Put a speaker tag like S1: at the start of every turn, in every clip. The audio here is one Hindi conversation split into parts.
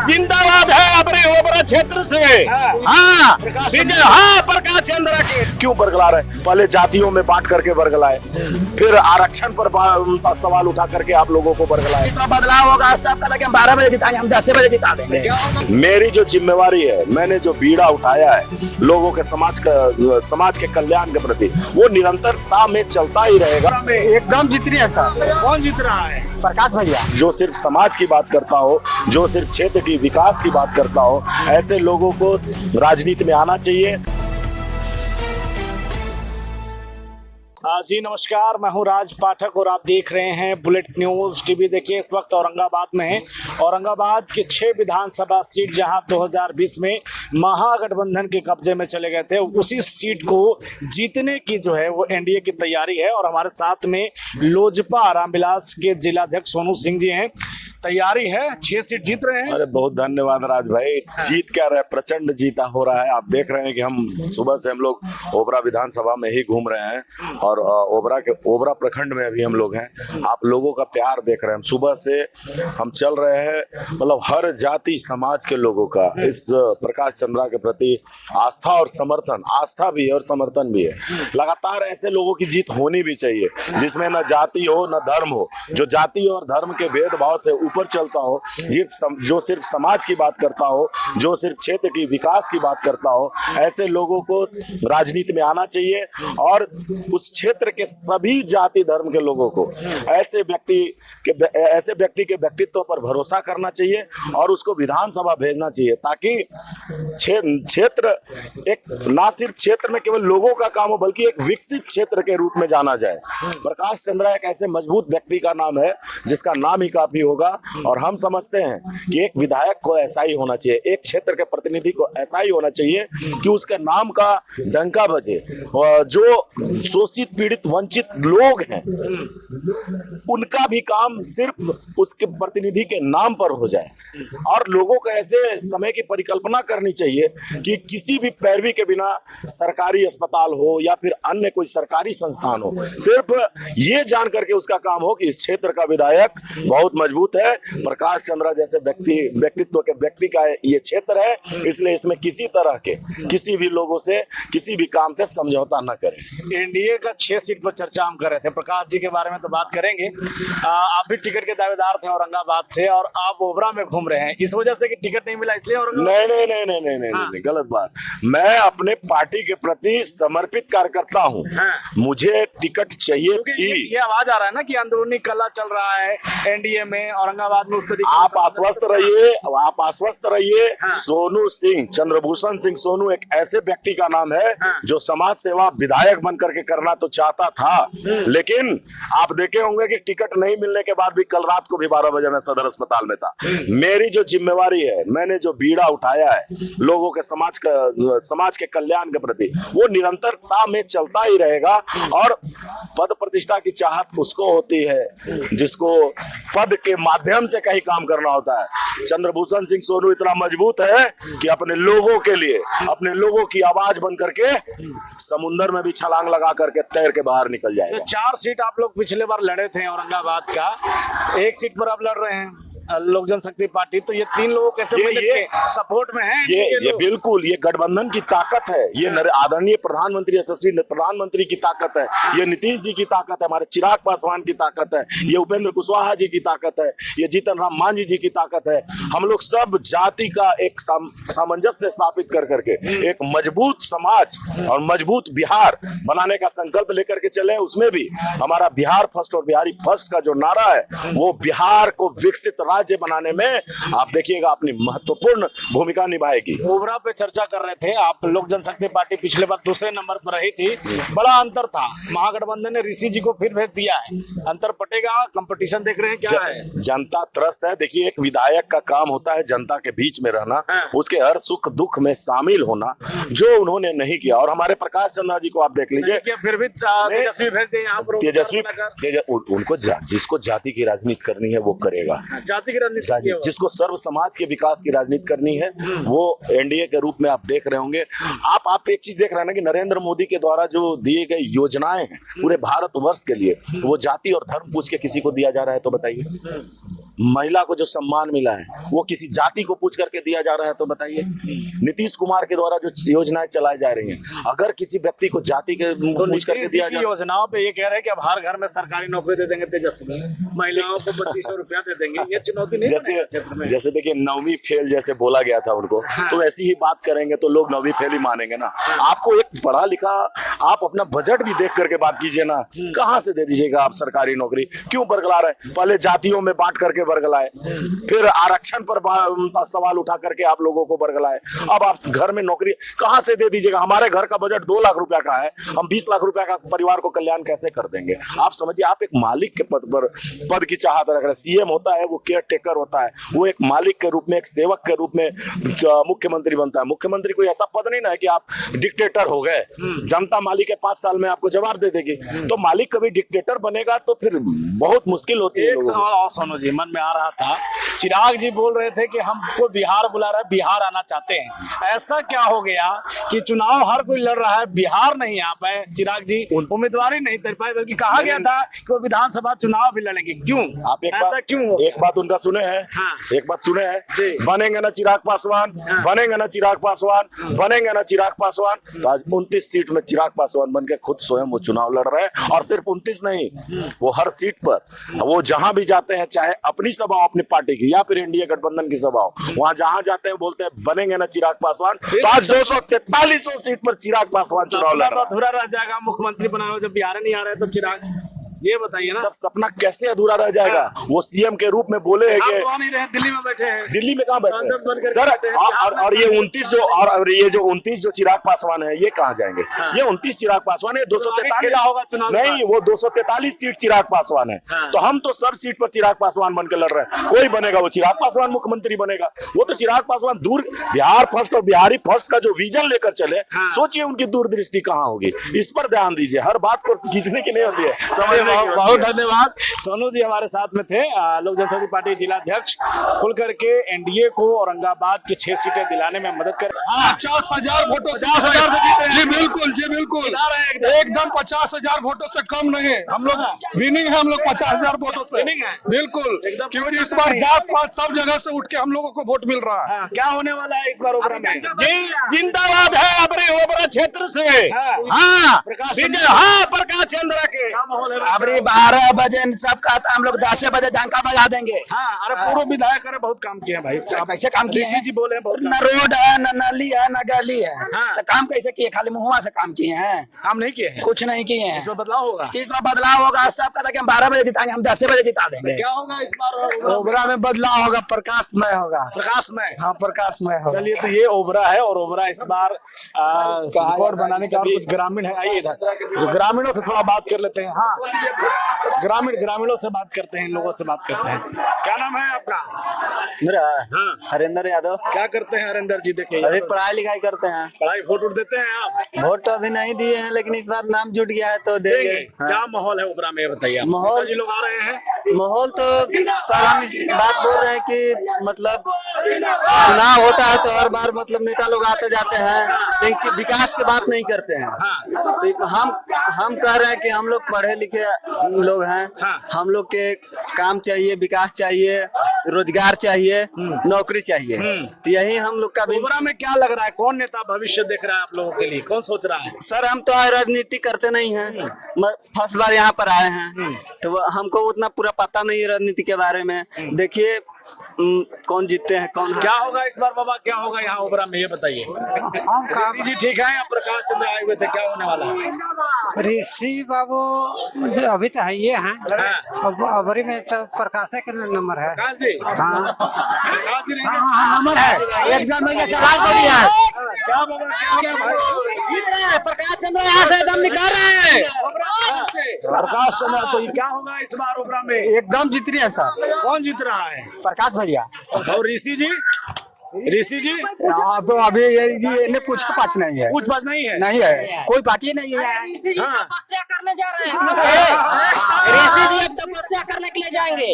S1: जिंदाबाद है अपने ओबरा क्षेत्र से। हाँ प्रकाश चंद्र के
S2: क्यों बरगला रहे? पहले जातियों में बांट करके बरगलाए, फिर आरक्षण पर सवाल उठा करके आप लोगों को बरगलाए।
S3: सब बदलाव होगा, सब कहते हम 12 बजे जिताएंगे, हम 10 बजे जिता देंगे।
S2: मेरी जो जिम्मेवारी है, मैंने जो बीड़ा उठाया है लोगों के समाज के कल्याण के प्रति, वो निरंतरता में चलता ही रहेगा।
S3: एकदम जीत रही है सर।
S1: कौन जीत रहा है?
S3: प्रकाश भैया।
S2: जो सिर्फ समाज की बात करता हो, जो सिर्फ क्षेत्र की विकास की बात करता हो, ऐसे लोगों को राजनीति में आना चाहिए।
S1: जी नमस्कार, मैं हूं राज पाठक और आप देख रहे हैं बुलेट न्यूज टीवी। देखिए इस वक्त औरंगाबाद में है। औरंगाबाद के 6 विधानसभा सीट जहां 2020 में महागठबंधन के कब्जे में चले गए थे, उसी सीट को जीतने की जो है वो एनडीए की तैयारी है। और हमारे साथ में लोजपा रामविलास के जिलाध्यक्ष सोनू सिंह जी हैं। तैयारी है, 6 सीट जीत रहे हैं।
S2: अरे बहुत धन्यवाद राज भाई। जीत क्या रहे, प्रचंड जीता हो रहा है। आप देख रहे हैं कि हम सुबह से हम लोग ओबरा विधानसभा में ही घूम रहे हैं और ओबरा प्रखंड में अभी हम लोग हैं। आप लोगों का प्यार देख रहे हैं। सुबह से हम चल रहे हैं, मतलब हर जाति समाज के लोगों का इस प्रकाश चंद्रा के प्रति आस्था और समर्थन, आस्था भी है और समर्थन भी है। लगातार ऐसे लोगों की जीत होनी भी चाहिए जिसमें न जाति हो न धर्म हो, जो जाति और धर्म के भेदभाव से ऊपर चलता हो, जो सिर्फ समाज की बात करता हो, जो सिर्फ क्षेत्र की विकास की बात करता हो, ऐसे लोगों को राजनीति में आना चाहिए। और उस क्षेत्र के सभी जाति धर्म के लोगों को ऐसे व्यक्ति के व्यक्तित्व पर भरोसा करना चाहिए और उसको विधानसभा भेजना चाहिए, ताकि क्षेत्र एक ना सिर्फ क्षेत्र में केवल लोगों का काम हो, बल्कि एक विकसित क्षेत्र के रूप में जाना जाए। प्रकाश चंद्रा एक ऐसे मजबूत व्यक्ति का नाम है जिसका नाम ही काफी होगा। और हम समझते हैं कि एक विधायक को ऐसा ही होना चाहिए, एक क्षेत्र के प्रतिनिधि को ऐसा ही होना चाहिए कि उसके नाम का डंका बजे। जो शोषित पीड़ित वंचित लोग हैं उनका भी काम सिर्फ उसके प्रतिनिधि के नाम पर हो जाए। और लोगों को ऐसे समय की परिकल्पना करनी चाहिए कि किसी भी पैरवी के बिना सरकारी अस्पताल हो या फिर अन्य कोई सरकारी संस्थान हो, सिर्फ ये जान करके उसका काम हो कि इस क्षेत्र का विधायक बहुत मजबूत है, प्रकाश चंद्रा जैसे व्यक्तित्व के व्यक्ति का ये क्षेत्र है, इसलिए इसमें किसी तरह के किसी भी लोगों से किसी भी काम से समझौता न करें।
S1: एनडीए का 6 सीट पर चर्चा हम कर रहे थे। प्रकाश जी के बारे में तो बात करेंगे। आप भी टिकट के दावेदार थे औरंगाबाद से और आप ओबरा में घूम रहे हैं, इस वजह से कि टिकट नहीं मिला इसलिए
S2: नहीं, गलत बात। मैं अपने पार्टी के प्रति समर्पित कार्यकर्ता हूँ। मुझे टिकट चाहिए थी।
S1: ये आवाज आ रहा है ना कि अंदरूनी कलह चल रहा है एनडीए में, औरंगाबाद में उस तरीके।
S2: आप आश्वस्त रहिए। सोनू सिंह, चंद्रभूषण सिंह सोनू एक ऐसे व्यक्ति का नाम है जो समाज सेवा विधायक बन करके करना तो चाहता था, लेकिन आप देखे होंगे कि टिकट नहीं मिलने के बाद भी कल रात को भी 12 बजे मैं सदर अस्पताल में था। मेरी जो जिम्मेवारी है, मैंने जो बीड़ा उठाया है लोगों के समाज के कल्याण के प्रति, वो निरंतरता में चलता ही रहेगा। और पद प्रतिष्ठा की चाहत उसको होती है जिसको पद के माध्यम से कहीं काम करना होता है। चंद्रभूषण सिंह सोनू इतना मजबूत है कि अपने लोगों के लिए, अपने लोगों की आवाज बन करके समुंदर में भी छलांग लगा करके तैर के बाहर निकल जाएगा।
S1: 4 सीट आप लोग पिछले बार लड़े थे औरंगाबाद का, 1 सीट पर आप लड़ रहे हैं लोक जनशक्ति पार्टी। तो ये 3 लोग कैसे सपोर्ट में हैं?
S2: ये बिल्कुल ये गठबंधन की ताकत है। ये आदरणीय प्रधानमंत्री, यशस्वी प्रधानमंत्री की ताकत है। ये नीतीश जी की ताकत है, हमारे चिराग पासवान की ताकत है, ये उपेंद्र कुशवाहा जी की ताकत है, ये जीतन राम मांझी जी की ताकत है। हम लोग सब जाति का एक सामंजस्य स्थापित कर करके एक मजबूत समाज और मजबूत बिहार बनाने का संकल्प लेकर के चले। उसमें भी हमारा बिहार फर्स्ट और बिहारी फर्स्ट का जो नारा है, वो बिहार को विकसित राज्य बनाने में आप देखिएगा अपनी महत्वपूर्ण भूमिका निभाएगी।
S1: ओबरा पे चर्चा कर रहे थे आप। लोक जनशक्ति पार्टी पिछले बार दूसरे नंबर पर रही थी, बड़ा अंतर था। महागठबंधन ने ऋषि जी को फिर भेज दिया है, अंतर पटेगा? कंपटीशन देख रहे हैं क्या है?
S2: जनता त्रस्त है। देखिए, एक विधायक का काम होता है जनता के बीच में रहना, उसके हर सुख दुख में शामिल होना, जो उन्होंने नहीं किया। और हमारे प्रकाश चंद्रा जी को आप देख लीजिए,
S1: फिर भी तेजस्वी भेज दिए यहाँ पर।
S2: तेजस्वी उनको जिसको जाति की राजनीति करनी है वो करेगा।
S1: जाति की राजनीति,
S2: जिसको सर्व समाज के विकास की राजनीति करनी है वो एनडीए के रूप में आप देख रहे होंगे। आप एक चीज देख रहे हैं ना कि नरेंद्र मोदी के द्वारा जो दिए गए योजनाएं हैं पूरे भारतवर्ष के लिए, वो जाति और धर्म पूछ के किसी को दिया जा रहा है? तो बताइए, महिला को जो सम्मान मिला है वो किसी जाति को पूछ करके दिया जा रहा है? तो बताइए। नीतीश कुमार के द्वारा जो योजनाएं चलाई जा रही हैं, अगर किसी व्यक्ति को जाति के
S1: तो
S2: पूछ करके दिया जा
S1: योजनाओं पे ये कह रहे हैं कि अब हर घर में सरकारी नौकरी दे देंगे तेजस्वी, महिलाओं को 2500 रुपया दे देंगे। ये चुनौती नहीं बनेगा क्षेत्र में?
S2: जैसे देखिए 9वीं फेल जैसे बोला गया था उनको, तो ऐसी ही बात करेंगे तो लोग 9वीं फेल ही मानेंगे ना। आपको एक पढ़ा लिखा, आप अपना बजट भी देख करके बात कीजिए ना, कहाँ से दे दीजिएगा आप सरकारी नौकरी? क्यों बरगला रहे? पहले जातियों में बांट करके बरगलाए, फिर आरक्षण पर सवाल उठा करके आप लोगों को बरगलाए, अब आप घर में नौकरी कहाँ से दे दीजिएगा? हमारे घर का बजट 2 लाख रुपया का है, हम 20 लाख रुपया का परिवार को कल्याण कैसे कर देंगे? आप समझिए, आप एक मालिक के पद की चाहत रख रहे हैं। सीएम होता है वो केयर टेकर होता है, वो एक मालिक के रूप में, एक सेवक के रूप में मुख्यमंत्री बनता है। मुख्यमंत्री कोई ऐसा पद नहीं ना है कि आप डिक्टेटर हो गए, जनता मालिक है 5 साल में आपको जवाब दे देगी। तो मालिक कभी डिक्टेटर बनेगा तो फिर बहुत मुश्किल होती है।
S1: एक सवाल और सोनू जी मन में आ रहा था, चिराग जी बोल रहे थे कि हमको बिहार बुला रहा है, बिहार आना चाहते हैं। ऐसा क्या हो गया कि चुनाव हर कोई लड़ रहा है, बिहार नहीं आ पाए चिराग जी, उम्मीदवारी नहीं कर पाए, बल्कि कहा गया था कि वो विधानसभा चुनाव भी लड़ेंगे। क्यों?
S2: आप
S1: ऐसा क्यों?
S2: एक बात उनका सुने हैं,
S1: हाँ।
S2: एक बात सुने हैं, बनेंगे ना चिराग पासवान, बनेंगे ना चिराग पासवान, बनेंगे ना चिराग पासवान। तो आज 29 सीट में चिराग पासवान बन के खुद स्वयं वो चुनाव लड़ रहे हैं। और सिर्फ 29 नहीं, वो हर सीट पर, वो जहां भी जाते हैं, चाहे अपनी सभा हो अपनी पार्टी की या फिर एनडीए गठबंधन की सभा हो, वहां जहां जाते हैं बोलते हैं बनेंगे ना चिराग पासवान। तो आज 243 सीट पर चिराग पासवान चुनाव लड़ रहा है।
S1: अधूरा रह जाएगा मुख्यमंत्री बना, जब बिहार नहीं आ रहे तो चिराग, ये बताइए ना।
S2: सब सपना कैसे अधूरा रह जाएगा? वो सीएम के रूप में बोले हैं कि
S1: नहीं रहे, दिल्ली में बैठे हैं।
S2: दिल्ली में कहाँ बैठे हैं सर? और ये 29 जो, और ये जो 29 जो चिराग पासवान है, ये कहाँ जाएंगे? ये 29 चिराग पासवान है, 243
S1: होगा चुनाव
S2: नहीं, वो 243 सीट चिराग पासवान है। तो हम तो सब सीट पर चिराग पासवान बनकर लड़ रहे हैं। कोई बनेगा वो चिराग पासवान मुख्यमंत्री बनेगा। वो तो चिराग पासवान दूर, बिहार फर्स्ट और बिहारी फर्स्ट का जो विजन लेकर चले, सोचिए उनकी दूरदृष्टि कहाँ होगी। इस पर ध्यान दीजिए, हर बात को खींचने की नहीं होती है। बहुत धन्यवाद। सोनू जी हमारे साथ में थे, लोक जनशक्ति पार्टी जिला अध्यक्ष, खुल करके एनडीए को औरंगाबाद की 6 सीटें दिलाने में मदद कर
S4: 50,000 वोटों से
S1: 50,000 से जीत रहे हैं।
S4: जी बिल्कुल, जी बिल्कुल, एकदम 50,000 वोटों से कम नहीं। हम लोग विनिंग है, हम लोग 50,000 वोटों से बिल्कुल, क्योंकि इस बार जात पात सब जगह से उठ के हम लोगों को वोट मिल रहा है।
S1: क्या होने वाला है इस बार ओबरा में?
S2: जिंदाबाद है अपने ओबरा क्षेत्र से। हाँ, प्रकाश चंद्र के
S3: अबरी 12 बजे सबका हम लोग 10 बजे डंका बजा देंगे।
S1: हाँ, अरे पूर्व विधायक करे बहुत काम किए हैं भाई।
S3: कैसे काम किए हैं?
S1: जी बोले बहुत
S3: न रोड है, न नाली है, न गली है।
S1: हाँ।
S3: तो काम कैसे किए? खाली मुहुआ से काम किए हैं,
S1: काम नहीं किए हैं।
S3: कुछ नहीं किए हैं।
S1: इसमें बदलाव होगा,
S3: इस बार बदलाव होगा। सब कहता कि हम 12 बजे जिताएंगे, हम 10 बजे जिता देंगे।
S1: क्या होगा इस बार
S3: ओबरा में? बदलाव होगा, प्रकाशमय होगा।
S1: प्रकाशमय?
S3: हाँ, प्रकाशमय होगा।
S1: चलिए, तो ये ओबरा है, और ओबरा इस बार रिकॉर्ड बनाने का, और कुछ ग्रामीण है। आइए इधर, ग्रामीणों से थोड़ा बात कर लेते हैं। हाँ, ग्रामीणों से बात करते हैं, लोगों से बात करते हैं। क्या नाम है आपका?
S5: मेरा
S1: हाँ,
S5: हरेंद्र यादव।
S1: क्या करते हैं हरेंद्र जी? देखिए,
S5: अभी पढ़ाई लिखाई करते हैं।
S1: पढ़ाई वोट देते हैं आप?
S5: वोट तो अभी नहीं दिए हैं, लेकिन इस बार नाम जुट गया है तो देंगे। हाँ।
S1: क्या माहौल है ओबरा में, बताइए आप।
S5: माहौल
S1: जी लोग आ रहे हैं।
S5: माहौल तो सर हम इस बात बोल रहे हैं कि मतलब चुनाव होता है तो हर बार मतलब नेता लोग आते जाते हैं, लेकिन विकास की बात नहीं करते हैं। तो हम कह रहे हैं कि हम लोग पढ़े लिखे लोग हैं, हम लोग के काम चाहिए, विकास चाहिए, रोजगार चाहिए, नौकरी चाहिए। तो यही हम लोग का भी।
S1: ओबरा में क्या लग रहा है, कौन नेता भविष्य देख रहा है आप लोगों के लिए, कौन सोच रहा है?
S5: सर हम तो राजनीति करते नहीं हैं, फर्स्ट बार यहाँ पर आए हैं, तो हमको उतना पूरा पता नहीं है राजनीति के बारे में। देखिए कौन जीतते हैं, कौन
S1: क्या होगा इस बार बाबा, क्या होगा यहाँ ओबरा में, ये बताइए। जी ठीक है, आप प्रकाश चंद्र आए हुए थे, क्या होने वाला है?
S6: ऋषि बाबू अभी तो है, ये हैं। अब अबरी में तो प्रकाश के नंबर है।
S1: प्रकाश जी?
S6: हाँ,
S1: प्रकाश जी
S6: नंबर है।
S3: एकदम सवाल कर दिया।
S1: क्या बाबा, क्या भाई
S3: जीत रहे हैं, प्रकाश चंद्र यहाँ से एकदम निकाल रहे हैं।
S1: प्रकाश चंद्र, तो क्या होगा इस बार ओबरा में?
S6: एकदम जीत रही है सर।
S1: कौन जीत रहा है?
S6: प्रकाश भैया।
S1: और ऋषि जी? ऋषि जी
S6: तो अभी ये कुछ के पास नहीं है,
S1: कुछ पास नहीं है,
S6: नहीं है, कोई पार्टी नहीं है।
S1: हाँ।
S7: तपस्या करने जा रहे हैं ऋषि जी, अब तपस्या करने के लिए जाएंगे।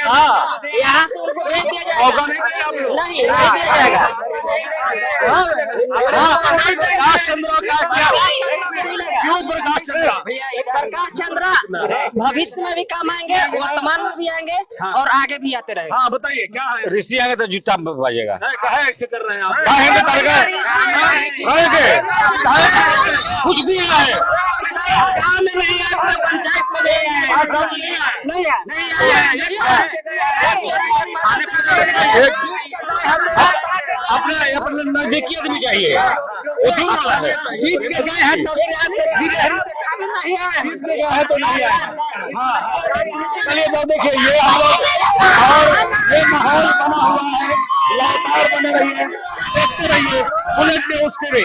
S7: हाँ, यहाँ से उनको भेज दिया जाएगा।
S1: मौका नहीं दिया आप लोग?
S7: नहीं, भेज दिया जाएगा।
S1: प्रकाश चंद्र का क्या, क्यों प्रकाश चंद्र?
S7: प्रकाश चंद्र भविष्य में भी काम आएंगे, वर्तमान में भी आएंगे और आगे भी आते रहेंगे।
S1: हाँ बताइए क्या है?
S8: ऋषि आगे तो जूता बजेगा।
S1: कहे ऐसे कर रहे हैं आप?
S8: कुछ भी है
S7: गाँव में नहीं है, पूरे पंचायत में नहीं है। नहीं है, नहीं है।
S8: अपने अपने नजदीकी आदमी चाहिए, वो दूर वाला है।
S7: जीत के गए हैं तो से आते जीत नहीं है।
S1: है तो नहीं है। हाँ चलिए तो देखिए ये हम लोग और ये माहौल बना हुआ है, लगातार बने रहिए, देखते रहिए बुलेट न्यूज़ टीवी।